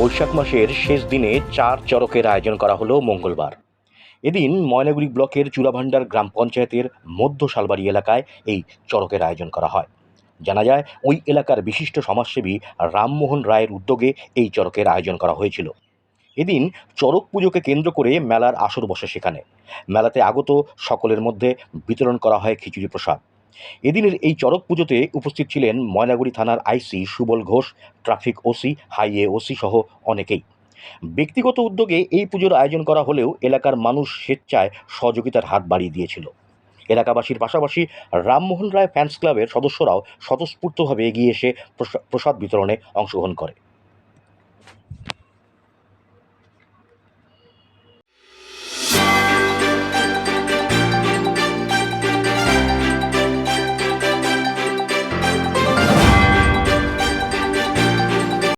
বৈশাখ মাসের শেষ দিনে ৪ চড়কের আয়োজন করা হলো মঙ্গলবার। এদিন ময়নাগুড়ি ব্লকের চুরাভান্ডার গ্রাম পঞ্চায়েতের মধ্য শালবাড়ি এলাকায় এই চড়কের আয়োজন করা হয়। জানা যায়, ওই এলাকার বিশিষ্ট সমাজসেবী রামমোহন রায়ের উদ্যোগে এই চড়কের আয়োজন করা হয়েছিল। এদিন চড়ক পুজোকে কেন্দ্র করে মেলার আসর বসে সেখানে। মেলাতে আগত সকলের মধ্যে বিতরণ করা হয় খিচুড়ি প্রসাদ। এদিনের এই চড়ক পুজোতে উপস্থিত ছিলেন ময়নাগুড়ি থানার IC Subal Ghosh, traffic OC, highway OC সহ অনেকেই। ব্যক্তিগত উদ্যোগে এই পুজোর আয়োজন করা হলেও এলাকার মানুষ স্বেচ্ছায় সহযোগিতার হাত বাড়িয়ে দিয়েছিল। এলাকাবাসীর পাশাপাশি রামমোহন রায় ফ্যান্স ক্লাবের সদস্যরাও স্বতঃস্ফূর্তভাবে এগিয়ে এসে প্রসাদ বিতরণে অংশগ্রহণ করে।